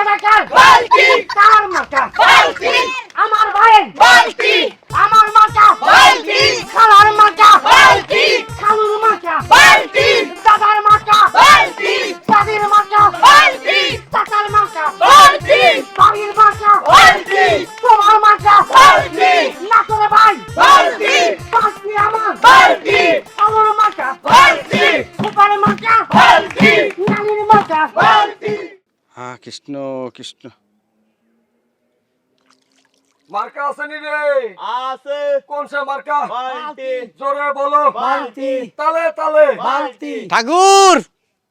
মার্কাটা কার? বালতি। কার মার্কা? বালতি। আমার ভাইয়ের বালতি। আমার মার্কা বালতি। খালার মার্কা বালতি। খালুর মার্কা বালতি। দাদার মার্কা বালতি। দাদির মার্কা বালতি। চাচার মার্কা বালতি। বাড়ির মার্কা বালতি। তোমার মার্কা বালতি। নাচরে ভাই বালতি। বালতি আমার বালতি। আমার মার্কা বালতি। ফুপার মার্কা বালতি। নানির মার্কা বালতি। হ্যাঁ কৃষ্ণ কৃষ্ণ মার্কা আছে নি রে? আছে কোন সে মার্কা? বালতি জোরে বলো। বালতি তালে তালে বালতি ঠাকুর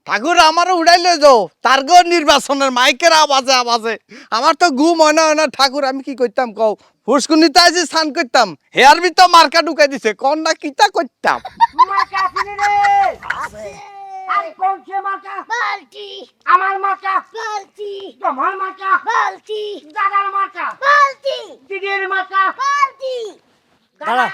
ঠাকুর আমারও উড়াই লই যাও তারগো নির্বাচনের মাইকের আওয়াজে আওয়াজে আমার তো ঘুম হয় না ঠাকুর আমি কি করতাম কও ফুসকুনিতে আইছি স্নান করতাম হেয়ার ভিতর মার্কা ঢুকাই দিছে কোন না কিতা করতাম মার্কা আছে নি রে? আছে। আরে কোন সে মার্কা? বালতি। আমার মার্কা বালতি। তোমার মার্কা বালতি। দাদার মার্কা বালতি। দিদির মার্কা বালতি। দাদা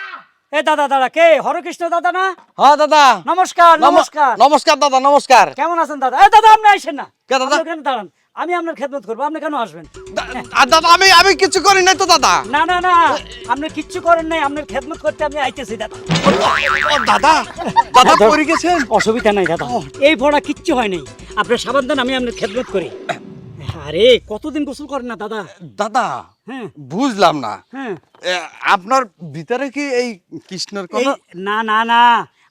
এ দাদা দাদা কে হরকৃষ্ণ দাদা না? হ্যাঁ দাদা নমস্কার নমস্কার নমস্কার দাদা নমস্কার কেমন আছেন দাদা? এ দাদা আপনি আইসেন না। কে দাদা? আপনি ওখানে দাঁড়ান, আমি আপনার খেদমত করবো, আপনি কেন আসবেন? দাদা আমি কিছু করি নাই তো দাদা না না না, আপনি কিচ্ছু করেন নাই, আপনার খেদমত করতে আমি আইতেছি দাদা। ও দাদা দাদা পড়ে গেছেন অসুবিধা নাই দাদা, এই ফোড়া কিচ্ছু হয় নাই, আপনার সাবান দেন, আমি আপনার খেদমত করি। আরে কতদিন গোসল করেন না দাদা? দাদা হ্যাঁ বুঝলাম না হ্যাঁ আপনার ভিতরে কি এই কৃষ্ণের কোন না না না,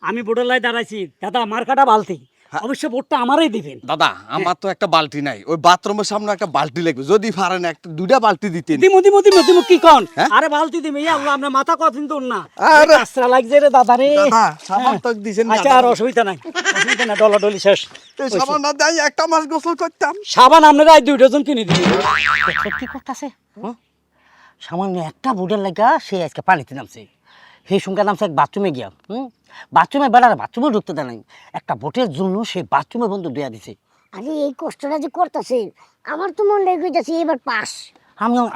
আমি বোর্ডার দাঁড়াইছি দাদা, মার্কাটা বালতি, অবশ্য ভোটটা আমারই দিবেন। দাদা আমার তো একটা বালতি নাই, ওই বাথরুমের সামনে একটা বালতি লাগবে, যদি পারেন একটা দুইটা বালতি দিতেন। দিমু দিমু দিমু দিমু কি কোন? হ্যাঁ? আরে বালতি দিমু, ইয়া আল্লাহ আপনার মাথা কতদিন তোর না আরে আশ্রা লাগছে রে দাদা রে। দাদা সাবান তো দিছেন না আচ্ছা আর অসুবিধা নাই, অসুবিধা নাই, ডলাডলি শেষ। এই সাবান না দেয় একটা মাস গোসল করতাম। সাবান আপনারা 2 ডজন কিনে দিন। সত্যি করতেছে, সামান্য একটা বুড়ের লাগা সে আজকে পানিতে নামছে, সেই সঙ্গে নামছে এক বাথরুমে গিয়া, বাথরুমে বেড়ার বাথরুমে ঢুকতে দেয় নাই, একটা ভোটের জন্য সে বাথরুমে বন্ধু দেয়া দিছে। আরে এই কষ্টটা যে করতেছে, আমার তো মন লেগে যাচ্ছে এবার পাস।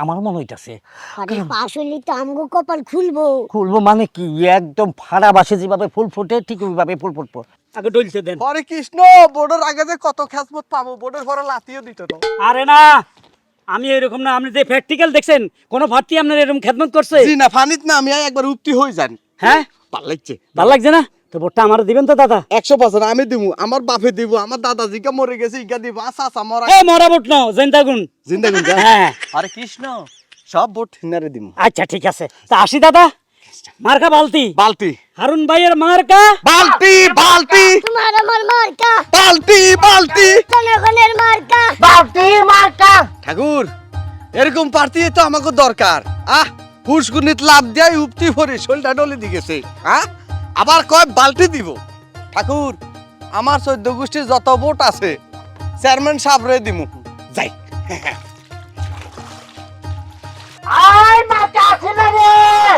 আমার মনে হইতাছে আরে পাস হইলে তো আমগো কপাল খুলবো। খুলবো মানে কি, একদম ফাড়া বাসে যেভাবে ফুল ফোটে ঠিক ওইভাবে ফুল ফুটবো। আগে ডলতে দেন। হরে কৃষ্ণ বোর্ডের আগে যে কত খেসমত পাবো, বোর্ডের পরে লাতিও দিত না। আরে না, আমি এরকম না, আপনি যে প্র্যাকটিক্যাল দেখছেন, কোন ভার্তি আপনার এরকম খেদমত করছে? জি না ফানিত না, আমি একবার উপতি হই যান। হ্যাঁ ভাল লাগছে, ভালো লাগছে না? তো ভোটটা আমার দিবেন তো দাদা? 100% আমি দিব, আমার বাপে দিব, আমার দাদাজিকে মরে গেছে ইগা দিব, আচ্ছা আচ্ছা মরা এ মরা ভোট নাও, জিন্দাগুন। জিন্দাগুন। হ্যাঁ আরে কৃষ্ণ সব ভোট হিনারে দিব। আচ্ছা ঠিক আছে, তা আসি দাদা। মার্কা বালতি, বালতি হারুন ভাইয়ের মার্কা বালতি বালতি তোমার আমার মার্কা বালতি বালতি জনগণের মার্কা। বালতি মার্কা। ঠাকুর এরকম পার্টি তো আমাকে দরকার। ফুসকুনিত লাভ দেয় উপতি ভরে শোলটা ডলে দি গেছে, আবার কয় বালতি দিব। ঠাকুর আমার 14 গোষ্ঠীর যত ভোট আছে চেয়ারম্যান সাহেব রে দিমু যাই।